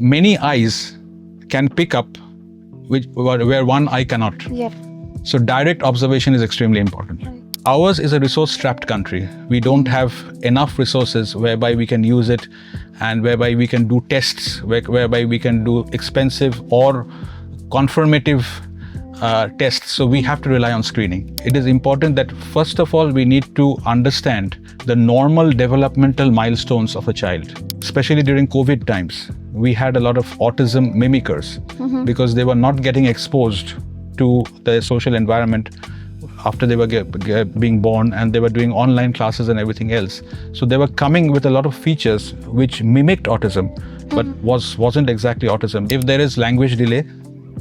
many eyes can pick up where one eye cannot. Yep. So direct observation is extremely important. Right. Ours is a resource-strapped country. We don't have enough resources whereby we can use it and whereby we can do tests, whereby we can do expensive or confirmative tests. So we have to rely on screening. It is important that first of all, we need to understand the normal developmental milestones of a child. Especially during COVID times, we had a lot of autism mimickers because they were not getting exposed to the social environment after they were being born, and they were doing online classes and everything else. So they were coming with a lot of features which mimicked autism, but wasn't exactly autism. If there is language delay,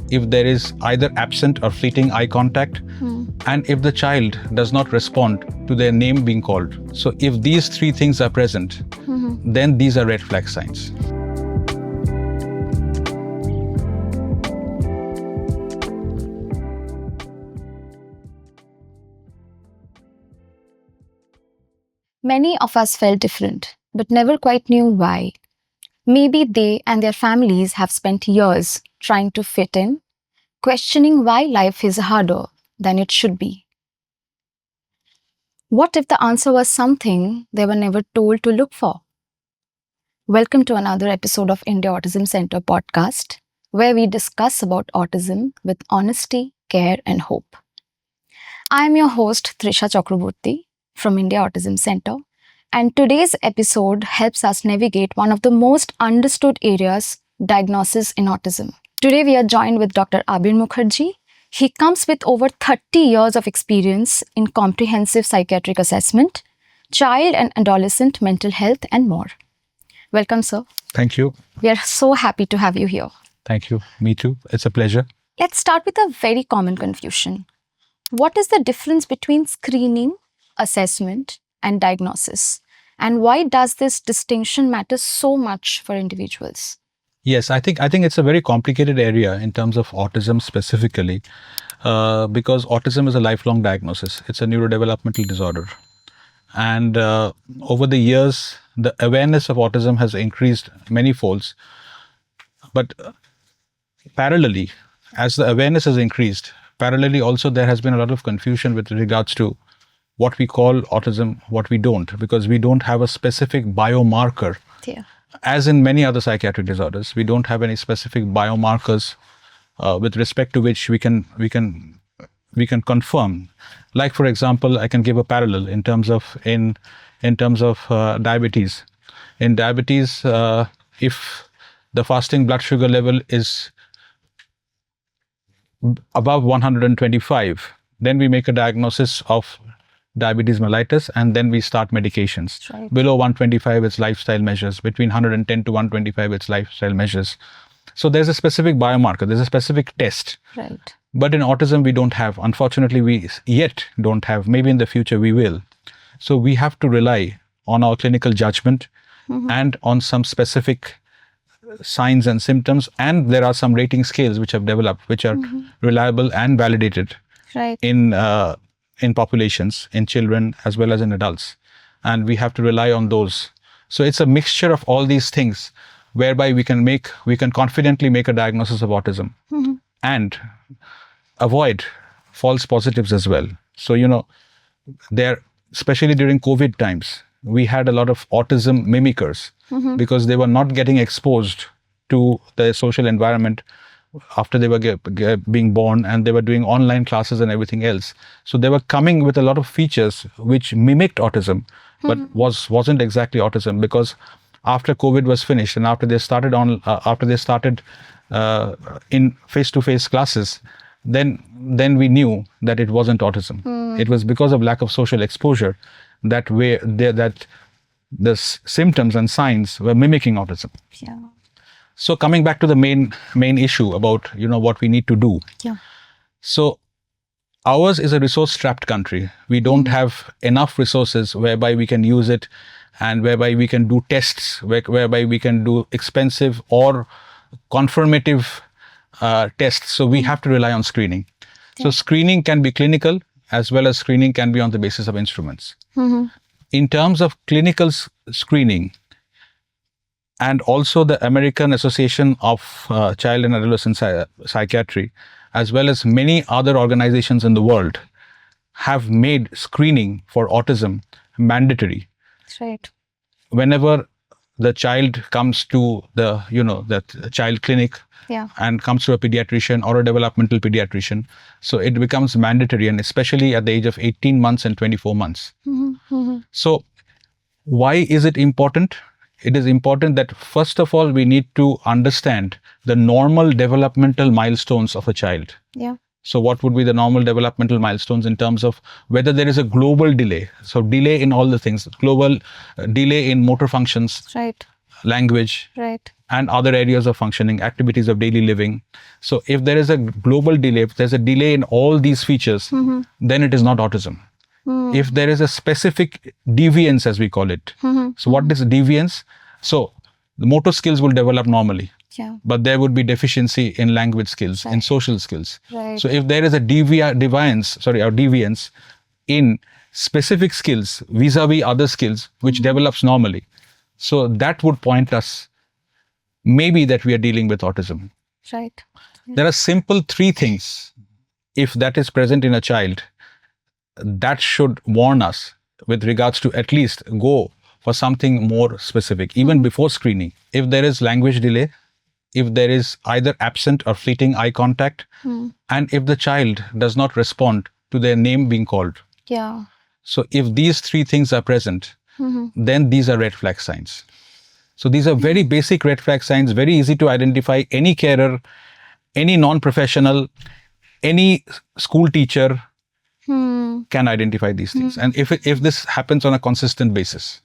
if there is either absent or fleeting eye contact, and if the child does not respond to their name being called. So if these three things are present, then these are red flag signs. Many of us felt different, but never quite knew why. Maybe they and their families have spent years trying to fit in, questioning why life is harder than it should be. What if the answer was something they were never told to look for? Welcome to another episode of India Autism Center podcast, where we discuss about autism with honesty, care, and hope. I am your host, Trisha Chakraborty from India Autism Center, and today's episode helps us navigate one of the most understood areas, diagnosis in autism. Today we are joined with Dr. Abir Mukherjee. He comes with over 30 years of experience in comprehensive psychiatric assessment, child and adolescent mental health, and more. Welcome, sir. Thank you. We are so happy to have you here. Thank you. Me too. It's a pleasure. Let's start with a very common confusion. What is the difference between screening, assessment, and diagnosis? And why does this distinction matter so much for individuals? Yes, I think it's a very complicated area in terms of autism specifically, because autism is a lifelong diagnosis. It's a neurodevelopmental disorder. And over the years, the awareness of autism has increased many folds. But parallelly, as the awareness has increased, parallelly also there has been a lot of confusion with regards to what we call autism, what we don't, because we don't have a specific biomarker. Yeah. As in many other psychiatric disorders, we don't have any specific biomarkers with respect to which we can confirm. Like, for example, I can give a parallel in terms of diabetes. In diabetes, if the fasting blood sugar level is above 125, then we make a diagnosis of diabetes mellitus, and then we start medications. Right. Below 125, it's lifestyle measures. Between 110 to 125, it's lifestyle measures. So there's a specific biomarker, there's a specific test. Right. But in autism, we don't have. Unfortunately, we yet don't have. Maybe in the future we will. So we have to rely on our clinical judgment and on some specific signs and symptoms. And there are some rating scales which have developed, which are reliable and validated Right. in populations, in children as well as in adults. And we have to rely on those. So it's a mixture of all these things whereby we can confidently make a diagnosis of autism and avoid false positives as well. So, especially during COVID times, we had a lot of autism mimickers because they were not getting exposed to the social environment after they were being born, and they were doing online classes and everything else. So they were coming with a lot of features which mimicked autism, but wasn't exactly autism, because after COVID was finished and after they started in face-to-face classes, then we knew that it wasn't autism. It was because of lack of social exposure that the symptoms and signs were mimicking autism. Yeah. So coming back to the main issue about what we need to do. Yeah. So ours is a resource-strapped country. We don't have enough resources whereby we can use it and whereby we can do tests, whereby we can do expensive or confirmative tests. So we have to rely on screening. So screening can be clinical as well as screening can be on the basis of instruments. In terms of clinical screening, and also the American Association of Child and Adolescent Psychiatry, as well as many other organizations in the world, have made screening for autism mandatory. Right. Whenever the child comes to the, that child clinic, Yeah. and comes to a pediatrician or a developmental pediatrician, so it becomes mandatory, and especially at the age of 18 months and 24 months. So why is it important? It is important that first of all, we need to understand the normal developmental milestones of a child. Yeah. So what would be the normal developmental milestones in terms of whether there is a global delay? So delay in all the things, global delay in motor functions, Right. language, Right. and other areas of functioning, activities of daily living. So if there is a global delay, if there's a delay in all these features, then it is not autism. If there is a specific deviance, as we call it. So what is deviance? So the motor skills will develop normally. Yeah. But there would be deficiency in language skills, in social skills. Right. So if there is a deviance in specific skills vis-a-vis other skills which develops normally, so that would point us maybe that we are dealing with autism. Right. There are simple 3 things, if that is present in a child, that should warn us with regards to at least go for something more specific, even before screening. If there is language delay, if there is either absent or fleeting eye contact, and if the child does not respond to their name being called. Yeah. So if these 3 things are present, then these are red flag signs. So these are very basic red flag signs, very easy to identify. Any carer, any non-professional, any school teacher can identify these things. And if this happens on a consistent basis.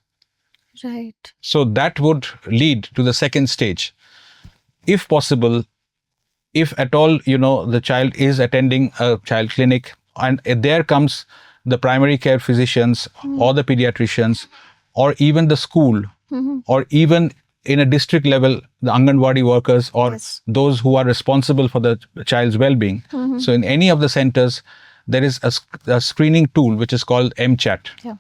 Right. So that would lead to the second stage. If possible, if at all, the child is attending a child clinic, and there comes the primary care physicians or the pediatricians, or even the school, or even in a district level, the Anganwadi workers, or those who are responsible for the child's well-being. So in any of the centers, there is a screening tool which is called MChat. Yeah.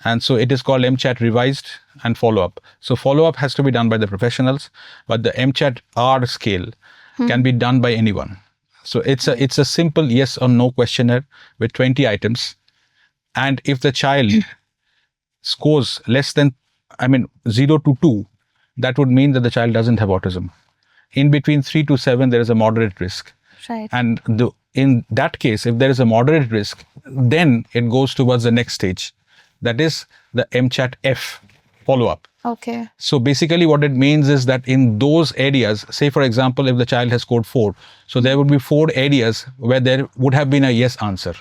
And so it is called MChat revised and follow-up. So follow-up has to be done by the professionals, but the MChat R scale can be done by anyone. So it's a simple yes or no questionnaire with 20 items. And if the child scores less than, 0 to 2, that would mean that the child doesn't have autism. In between 3 to 7, there is a moderate risk. Right. And in that case, if there is a moderate risk, then it goes towards the next stage. That is the MChat F follow-up. Okay. So basically what it means is that in those areas, say for example, if the child has scored 4, so there would be 4 areas where there would have been a yes answer.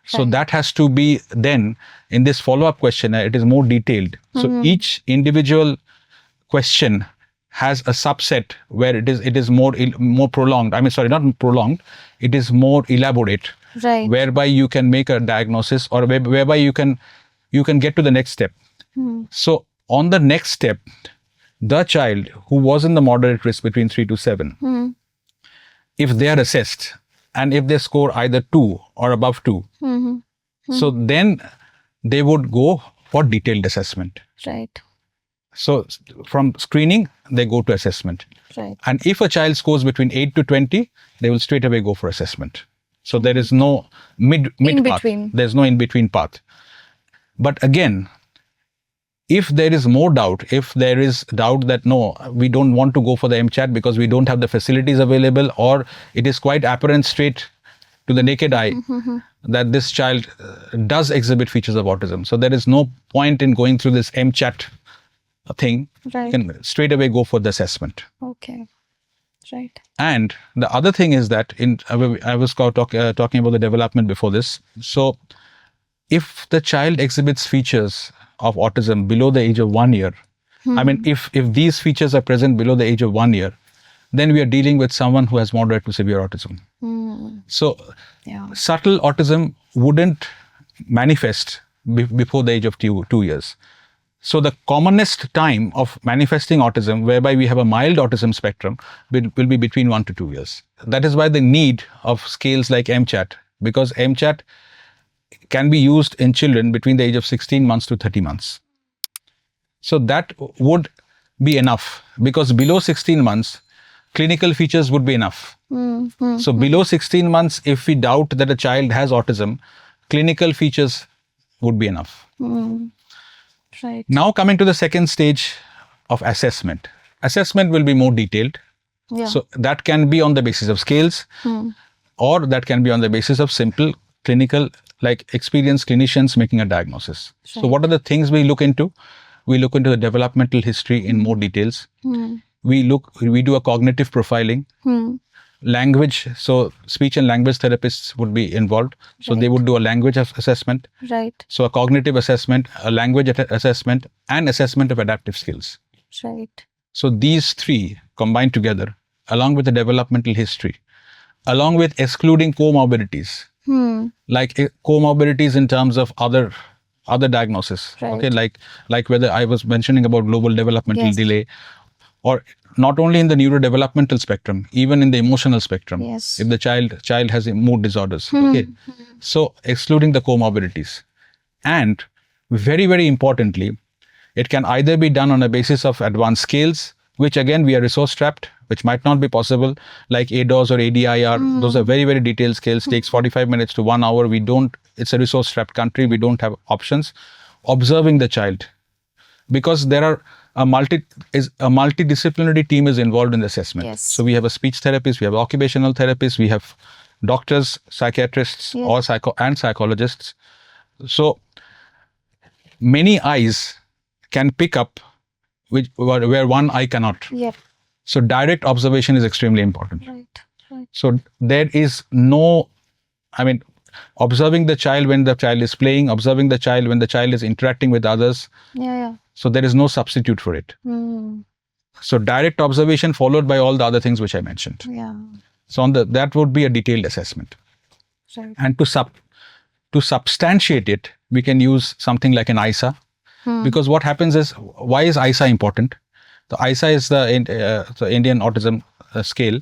So that has to be then, in this follow-up questionnaire, it is more detailed. So each individual question has a subset where it is more prolonged. Not prolonged. It is more elaborate. Right. Whereby you can make a diagnosis, or whereby you can get to the next step. So on the next step, the child who was in the moderate risk between 3 to 7, if they are assessed, and if they score either 2 or above 2, so then they would go for detailed assessment. Right. So from screening, they go to assessment. Right. And if a child scores between 8 to 20, they will straight away go for assessment. So there is no mid In path. between. There's no in between path. But again, if there is more doubt, if there is doubt that no, we don't want to go for the MChat because we don't have the facilities available, or it is quite apparent straight to the naked eye that this child does exhibit features of autism. So there is no point in going through this MChat thing. Right. You can straight away go for the assessment. Okay. Right. And the other thing is that I was talking about the development before this. So if the child exhibits features of autism below the age of 1 year, if these features are present below the age of 1 year, then we are dealing with someone who has moderate to severe autism. So subtle autism wouldn't manifest before the age of 2 years. So the commonest time of manifesting autism, whereby we have a mild autism spectrum, will be between 1 to 2 years. That is why the need of scales like MChat, because MChat can be used in children between the age of 16 months to 30 months. So that would be enough, because below 16 months, clinical features would be enough. So below 16 months, if we doubt that a child has autism, clinical features would be enough. Right. Now coming to the second stage of assessment. Assessment will be more detailed. Yeah. So that can be on the basis of scales, or that can be on the basis of simple clinical, like experienced clinicians making a diagnosis. So Right. what are the things we look into? We look into the developmental history in more details. We do a cognitive profiling. Language, so speech and language therapists would be involved. So they would do a language assessment. Right. So a cognitive assessment, a language assessment, and assessment of adaptive skills. Right. So these three combined together, along with the developmental history, along with excluding comorbidities, like comorbidities in terms of other diagnosis. Right. Okay, like whether I was mentioning about global developmental Yes. delay, or not only in the neurodevelopmental spectrum, even in the emotional spectrum. Yes. If the child has mood disorders. Okay, so excluding the comorbidities, and very, very importantly, it can either be done on a basis of advanced scales, which again we are resource strapped, which might not be possible, like ADOS or ADIR. Those are very, very detailed scales, takes 45 minutes to 1 hour. It's a resource strapped country. We don't have options. Observing the child, because there are a multidisciplinary team is involved in the assessment. Yes. So we have a speech therapist, we have occupational therapists, we have doctors, psychiatrists, or psychologists. So many eyes can pick up where one eye cannot. Yep. So direct observation is extremely important. Right. Right. So there is no, observing the child when the child is playing, observing the child when the child is interacting with others. Yeah. So there is no substitute for it. So direct observation followed by all the other things which I mentioned. Yeah. So that would be a detailed assessment. Right. And to substantiate it, we can use something like an ISA. Because what happens is, why is ISA important? The ISA is the Indian Autism scale.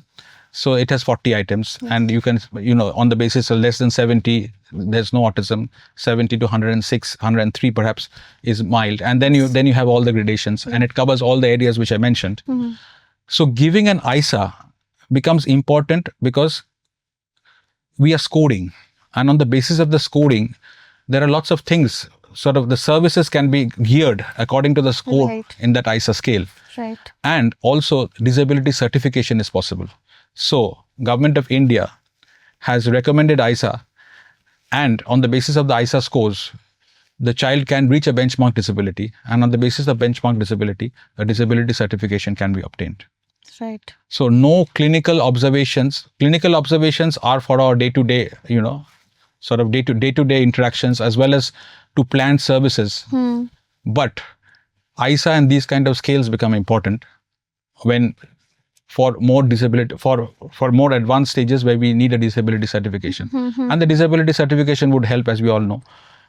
So it has 40 items, and you can, on the basis of less than 70, there's no autism. 70 to 106, 103 perhaps is mild, and then you have all the gradations, and it covers all the areas which I mentioned. So giving an ISA becomes important because we are scoring, and on the basis of the scoring, there are lots of things. Sort of the services can be geared according to the score in that ISA scale. Right. And also disability certification is possible. So Government of India has recommended ISA, and on the basis of the ISA scores, the child can reach a benchmark disability, and on the basis of benchmark disability, a disability certification can be obtained. Right. So no clinical observations. Clinical observations are for our day-to-day, sort of day-to-day interactions, as well as to planned services. But ISA and these kind of scales become important when for more disability, for more advanced stages where we need a disability certification. And the disability certification would help, as we all know,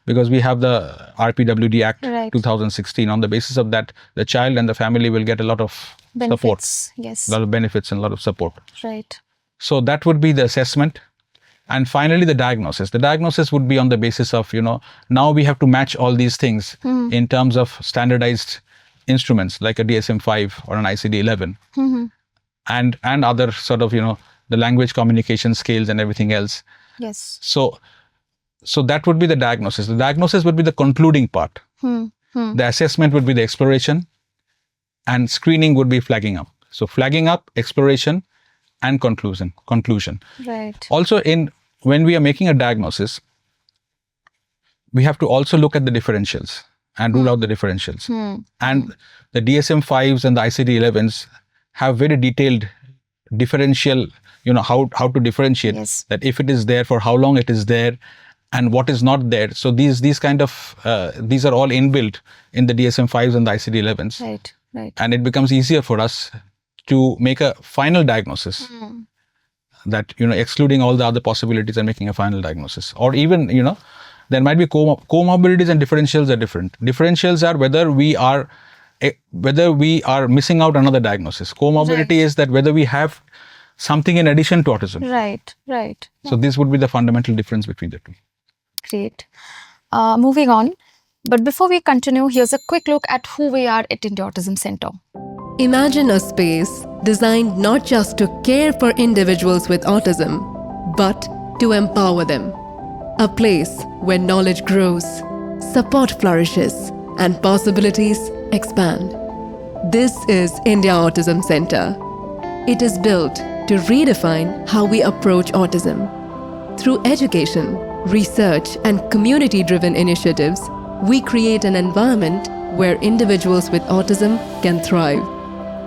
because we have the RPWD Act 2016. On the basis of that, the child and the family will get a lot of benefits. Support. Yes. A lot of benefits and a lot of support. Right. So that would be the assessment. And finally, the diagnosis. The diagnosis would be on the basis of, now we have to match all these things in terms of standardized instruments like a DSM-5 or an ICD-11 and other sort of, the language communication scales and everything else. Yes. So that would be the diagnosis. The diagnosis would be the concluding part. The assessment would be the exploration, and screening would be flagging up. So flagging up, exploration, and conclusion. Right. Also, when we are making a diagnosis, we have to also look at the differentials and rule out the differentials. And the DSM-5s and the ICD-11s have very detailed differential, how to differentiate that if it is there, for how long it is there, and what is not there. So these kind of these are all inbuilt in the DSM-5s and the ICD-11s. Right. And it becomes easier for us to make a final diagnosis, that excluding all the other possibilities and making a final diagnosis. Or even there might be comorbidities, and differentials are different. Differentials are whether we are missing out another diagnosis. Comorbidity is that whether we have something in addition to autism. Right. So this would be the fundamental difference between the two. Great. Moving on. But before we continue, here's a quick look at who we are at India Autism Center. Imagine a space designed not just to care for individuals with autism, but to empower them. A place where knowledge grows, support flourishes, and possibilities expand. This is India Autism Center. It is built to redefine how we approach autism. Through education, research, and community-driven initiatives, we create an environment where individuals with autism can thrive.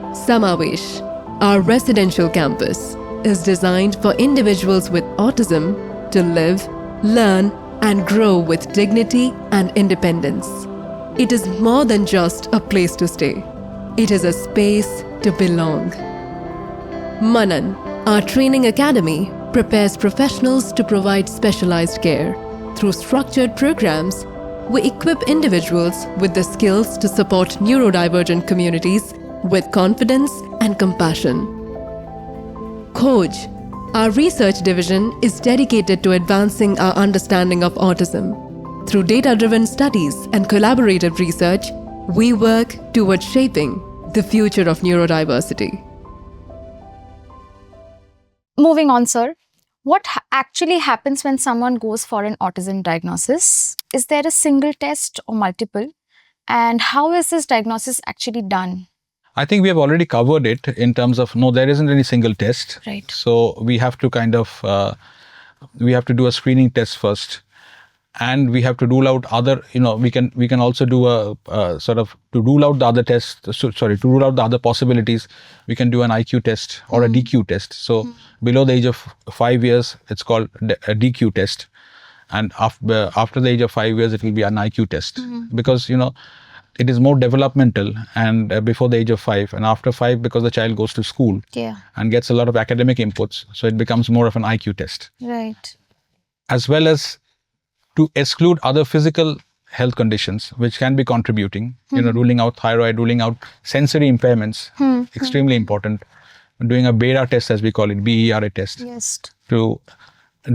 Samavesh, our residential campus, is designed for individuals with autism to live, learn, and grow with dignity and independence. It is more than just a place to stay. It is a space to belong. Manan, our training academy, prepares professionals to provide specialized care. Through structured programs, we equip individuals with the skills to support neurodivergent communities with confidence and compassion. Khoj, our research division, is dedicated to advancing our understanding of autism. Through data-driven studies and collaborative research, we work towards shaping the future of neurodiversity. Moving on, sir. What actually happens when someone goes for an autism diagnosis? Is there a single test or multiple? And how is this diagnosis actually done? I think we have already covered it in terms of, no, there isn't any single test. Right. So we have to we have to do a screening test first. And we have to rule out other, we can also do a sort of, to rule out the other tests, to rule out the other possibilities, we can do an IQ test or a DQ test. So below the age of 5 years, it's called a DQ test. And after the age of 5 years, it will be an IQ test. Because, it is more developmental and before the age of 5, and after 5, because the child goes to school and gets a lot of academic inputs. So it becomes more of an IQ test. Right. As well as to exclude other physical health conditions which can be contributing, ruling out thyroid, ruling out sensory impairments, extremely important. Doing a beta test, as we call it, BERA test. Yes. To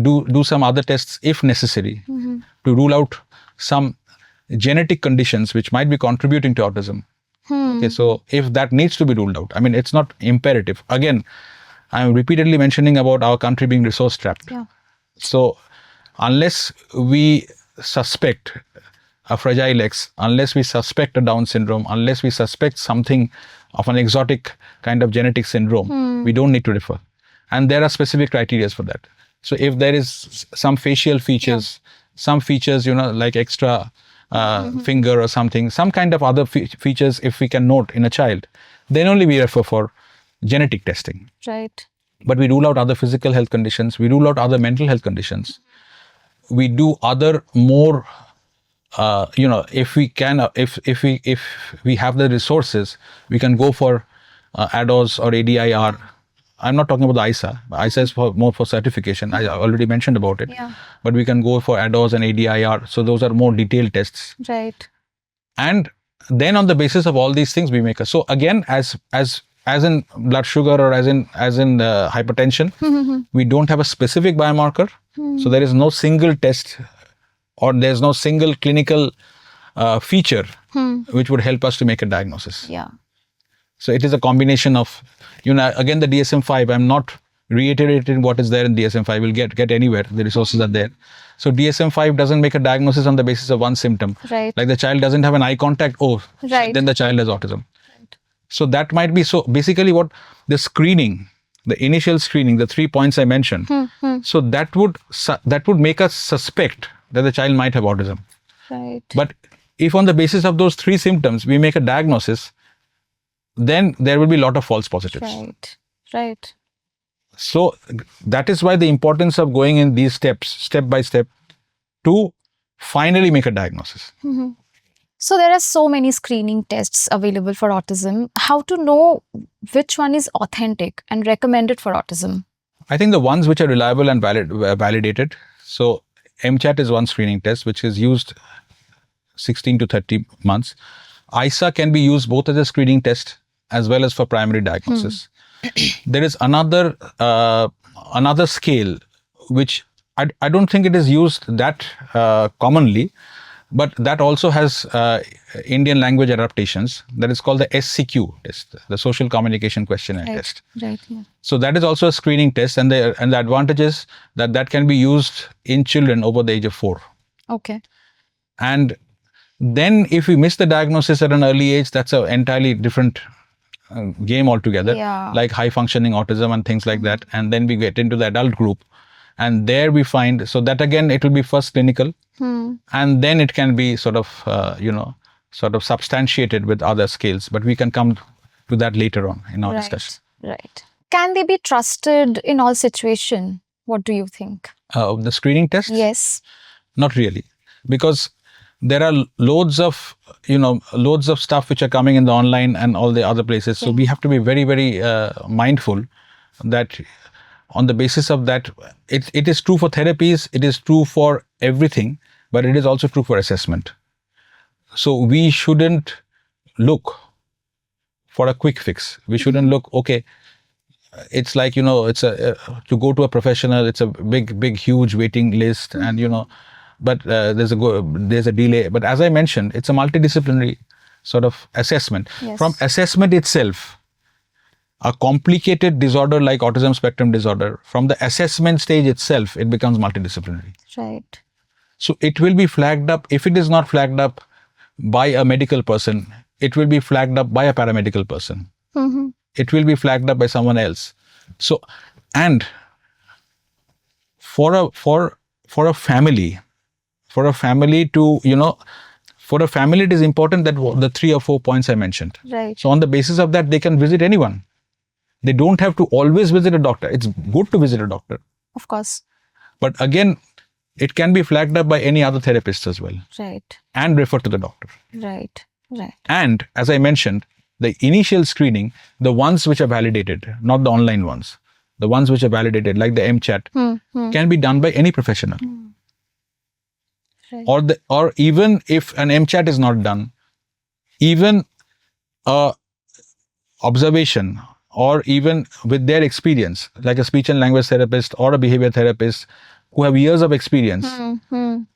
do some other tests if necessary, to rule out some genetic conditions which might be contributing to autism. Okay, so if that needs to be ruled out, I mean, it's not imperative. Again, I'm repeatedly mentioning about our country being resource strapped. Yeah. So unless we suspect a fragile X, unless we suspect a Down syndrome, unless we suspect something of an exotic kind of genetic syndrome, we don't need to refer. And there are specific criteria for that. So if there is some facial features, some features, like extra finger or something, some kind of other features, if we can note in a child, then only we refer for genetic testing. Right. But we rule out other physical health conditions, we rule out other mental health conditions. We do other more, if we can, if we have the resources, we can go for ADOS or ADIR. I'm not talking about the ISA. ISA is more for certification. I already mentioned about it. Yeah. But we can go for ADOS and ADIR. So those are more detailed tests. Right. And then on the basis of all these things, we make a. So again, as in blood sugar or as in hypertension, we don't have a specific biomarker. So there is no single test or there's no single clinical feature which would help us to make a diagnosis. Yeah. So it is a combination of, again, the DSM-5, I'm not reiterating what is there in DSM-5, we'll get anywhere, the resources are there. So DSM-5 doesn't make a diagnosis on the basis of one symptom. Right. Like the child doesn't have an eye contact, then the child has autism. Right. So that might be, so basically what the screening, the initial screening, the 3 points I mentioned, so that would make us suspect that the child might have autism. Right. But if on the basis of those 3 symptoms, we make a diagnosis, then there will be a lot of false positives. Right. Right. So that is why the importance of going in these steps, step by step, to finally make a diagnosis. So there are so many screening tests available for autism. How to know which one is authentic and recommended for autism? I think the ones which are reliable and validated. So MCHAT is one screening test which is used 16 to 30 months. ISA can be used both as a screening test as well as for primary diagnosis. There is another scale which I don't think it is used that commonly, But that also has Indian language adaptations. That is called the SCQ test, the Social Communication Questionnaire test. Right. Yeah. So that is also a screening test, and the advantage is that can be used in children over the age of 4. Okay. And then if we miss the diagnosis at an early age, that's an entirely different game altogether, Yeah. like high functioning autism and things like that. And then we get into the adult group, and there we find, so that again, it will be first clinical, and then it can be sort of, sort of substantiated with other scales. But we can come to that later on in our discussion. Right. Can they be trusted in all situation? What do you think? The screening tests? Yes. Not really, because there are loads of stuff which are coming in the online and all the other places. So we have to be very, very mindful that on the basis of that, it is true for therapies, it is true for everything, but it is also true for assessment. So we shouldn't look for a quick fix. We shouldn't look, okay, it's like, it's to go to a professional, it's a big, huge waiting list, and but there's a delay. But as I mentioned, it's a multidisciplinary sort of assessment. Yes. From assessment itself, a complicated disorder like autism spectrum disorder, from the assessment stage itself, it becomes multidisciplinary. Right. So it will be flagged up. If it is not flagged up by a medical person, it will be flagged up by a paramedical person. It will be flagged up by someone else. So, and for a family to, for a family, it is important that the 3 or 4 points I mentioned. Right. So on the basis of that, they can visit anyone. They don't have to always visit a doctor. It's good to visit a doctor. Of course. But again, it can be flagged up by any other therapist as well. Right. And refer to the doctor. Right. And as I mentioned, the initial screening, the ones which are validated, not the online ones, the ones which are validated, like the MChat, can be done by any professional. Right. Or even if an MChat is not done, even a observation, or even with their experience, like a speech and language therapist or a behavior therapist who have years of experience,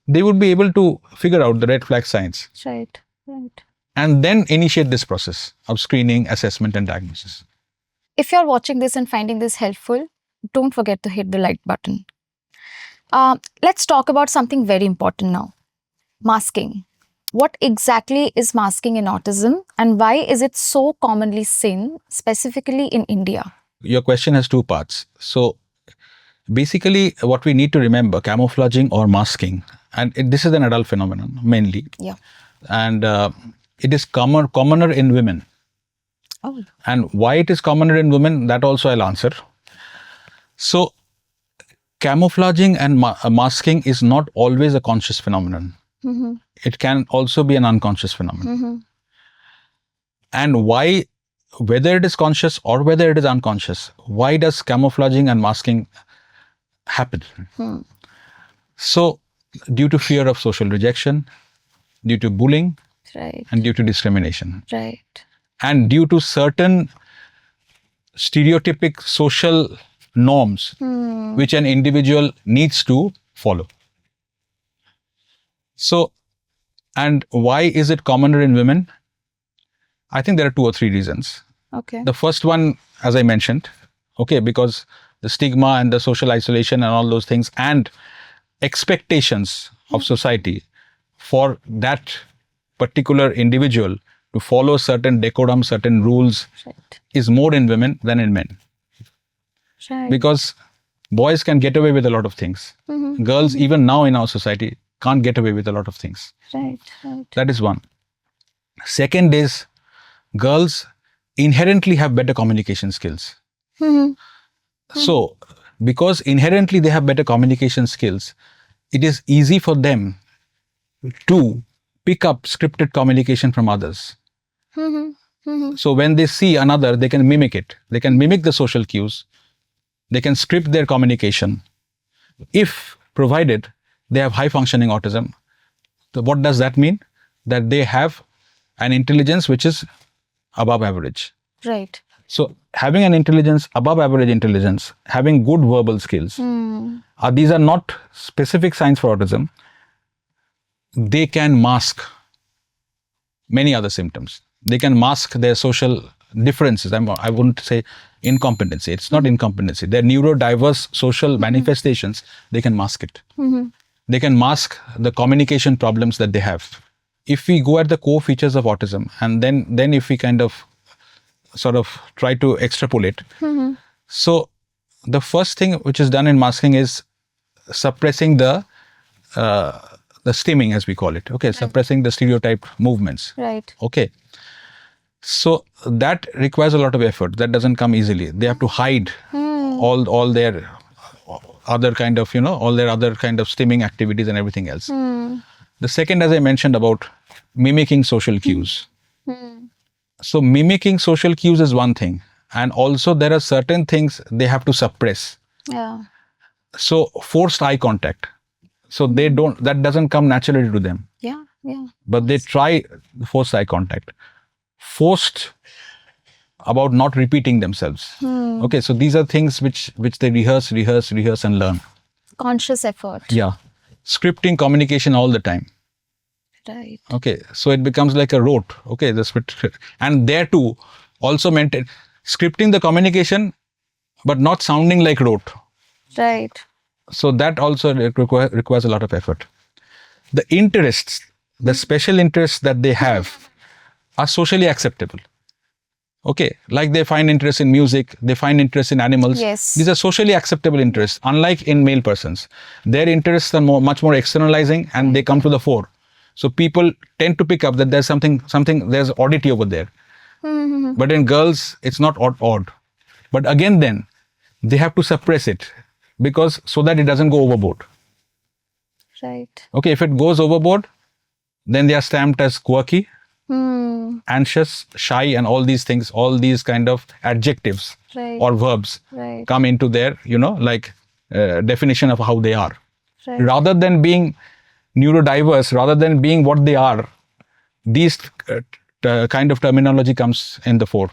they would be able to figure out the red flag signs. Right. And then initiate this process of screening, assessment, and diagnosis. If you're watching this and finding this helpful, don't forget to hit the like button. Let's talk about something very important now. Masking. What exactly is masking in autism, and why is it so commonly seen, specifically in India? Your question has 2 parts. So basically, what we need to remember, camouflaging or masking, and this is an adult phenomenon mainly. Yeah. And it is commoner in women. Oh. And why it is commoner in women, that also I'll answer. So camouflaging and masking is not always a conscious phenomenon. It can also be an unconscious phenomenon. And why, whether it is conscious or whether it is unconscious, why does camouflaging and masking happen? So due to fear of social rejection, due to bullying, Right. and due to discrimination. Right. And due to certain stereotypic social norms which an individual needs to follow. So, and why is it commoner in women? I think there are 2 or 3 reasons. Okay. The first one, as I mentioned, okay, because the stigma and the social isolation and all those things, and expectations of society for that particular individual to follow certain decorum, certain rules, Right. is more in women than in men. Right. Because boys can get away with a lot of things. Girls, even now in our society, can't get away with a lot of things. Right. That is one. Second is, girls inherently have better communication skills. So, because inherently they have better communication skills, it is easy for them to pick up scripted communication from others. So when they see another, they can mimic it. They can mimic the social cues. They can script their communication, if provided they have high functioning autism. So what does that mean? That they have an intelligence which is above average. Right. So having an intelligence, above average intelligence, having good verbal skills, these are not specific signs for autism. they can mask many other symptoms. They can mask their social differences. I wouldn't say incompetency. It's not incompetency. Their neurodiverse social manifestations, they can mask it. They can mask the communication problems that they have. If we go at the core features of autism, and then if we kind of sort of try to extrapolate, so the first thing which is done in masking is suppressing the stimming, as we call it. Okay, suppressing the stereotyped movements. Right. Okay. So that requires a lot of effort. That doesn't come easily. They have to hide all their other kind of, all their other kind of stimming activities and everything else. The second, as I mentioned, about mimicking social cues. So mimicking social cues is one thing. And also there are certain things they have to suppress. Yeah. So forced eye contact. So that doesn't come naturally to them. Yeah. Yeah. But they try forced eye contact. Forced about not repeating themselves. Okay, so these are things which they rehearse and learn. Conscious effort. Yeah. Scripting communication all the time. Right. Okay, so it becomes like a rote. Okay, and there too, also maintain scripting the communication, but not sounding like rote. Right. So that also requires a lot of effort. The interests, the special interests that they have are socially acceptable. Okay, like they find interest in music, they find interest in animals. Yes. These are socially acceptable interests, unlike in male persons. Their interests are much more externalizing and they come to the fore. So people tend to pick up that there's something, there's oddity over there. But in girls, it's not odd. But again then, they have to suppress it because so that it doesn't go overboard. Right. Okay, if it goes overboard, then they are stamped as quirky, anxious, shy, and all these things, all these kind of adjectives or verbs come into their, definition of how they are. Right. Rather than being neurodiverse, rather than being what they are, these kind of terminology comes in the fore.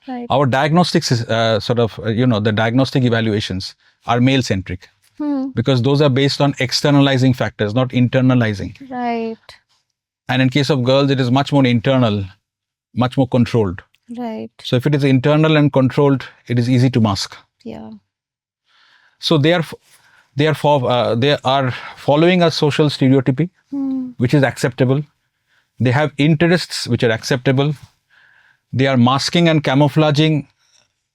Right. Our diagnostics is the diagnostic evaluations are male-centric because those are based on externalizing factors, not internalizing. Right. And in case of girls, it is much more internal, much more controlled. Right. So if it is internal and controlled, it is easy to mask. Yeah. So they are following a social stereotypy, which is acceptable. They have interests which are acceptable. They are masking and camouflaging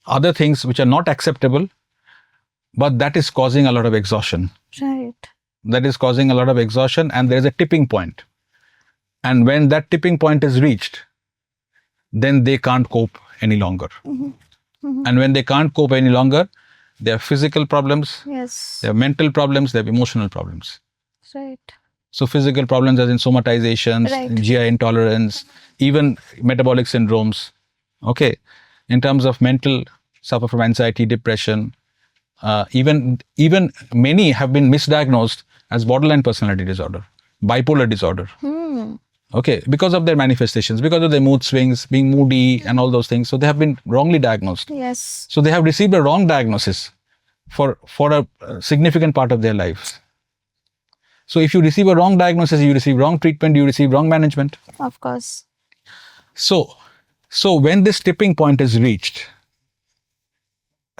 other things which are not acceptable, but that is causing a lot of exhaustion. Right. That is causing a lot of exhaustion, and there is a tipping point. And when that tipping point is reached, then they can't cope any longer. And when they can't cope any longer, they have physical problems, Yes. they have mental problems, they have emotional problems. Right. So physical problems as in somatizations, GI intolerance, even metabolic syndromes. Okay. In terms of mental, suffer from anxiety, depression. Even many have been misdiagnosed as borderline personality disorder, bipolar disorder. Okay, because of their manifestations, because of their mood swings, being moody and all those things. So they have been wrongly diagnosed. Yes. So they have received a wrong diagnosis for a significant part of their lives. So if you receive a wrong diagnosis, you receive wrong treatment, you receive wrong management. Of course. So when this tipping point is reached,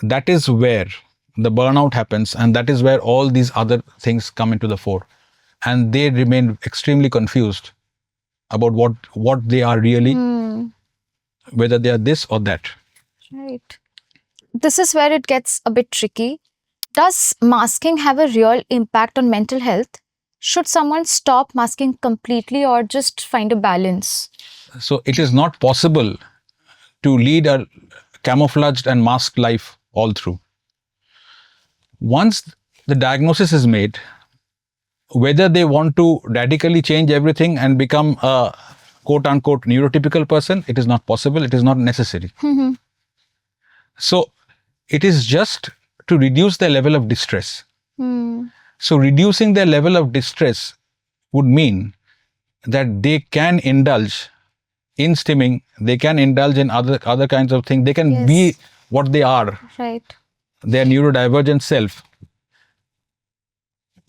that is where the burnout happens, and that is where all these other things come into the fore. And they remain extremely confused about what they are really, whether they are this or that. Right. This is where it gets a bit tricky. Does masking have a real impact on mental health? Should someone stop masking completely or just find a balance? So it is not possible to lead a camouflaged and masked life all through. Once the diagnosis is made, whether they want to radically change everything and become a quote-unquote neurotypical person, it is not possible, it is not necessary. So it is just to reduce their level of distress. So reducing their level of distress would mean that they can indulge in stimming, they can indulge in other kinds of things, they can be what they are, Right. their neurodivergent self,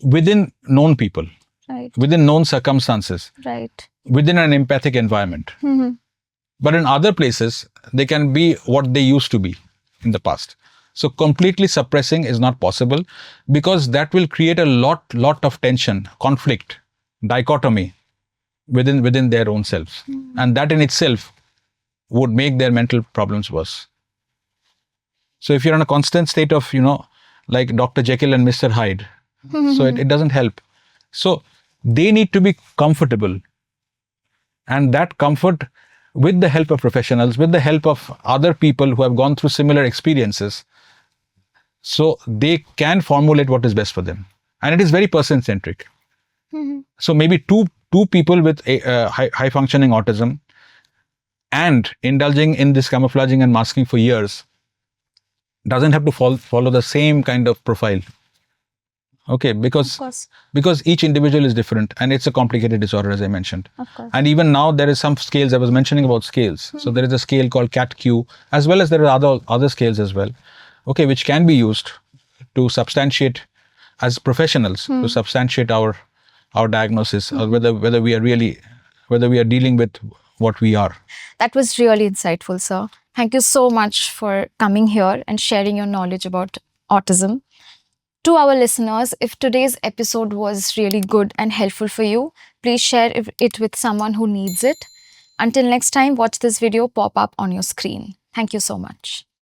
within known people. Right. within known circumstances, Right. within an empathic environment. But in other places, they can be what they used to be in the past. So completely suppressing is not possible, because that will create a lot of tension, conflict, dichotomy within their own selves. And that in itself would make their mental problems worse. So if you're in a constant state of, like Dr. Jekyll and Mr. Hyde, so it doesn't help. So they need to be comfortable. And that comfort, with the help of professionals, with the help of other people who have gone through similar experiences, so they can formulate what is best for them. And it is very person-centric. So maybe two people with high functioning autism and indulging in this camouflaging and masking for years doesn't have to follow the same kind of profile. Okay, Of because course. each individual is different, and it's a complicated disorder, as I mentioned. Of course. And even now there is some scales. I was mentioning about scales. So there is a scale called CAT-Q, as well as there are other scales as well, okay, which can be used to substantiate, as professionals, to substantiate our diagnosis, or whether we are dealing with what we are. That was really insightful, sir. Thank you so much for coming here and sharing your knowledge about autism. To our listeners, if today's episode was really good and helpful for you, please share it with someone who needs it. Until next time, watch this video pop up on your screen. Thank you so much.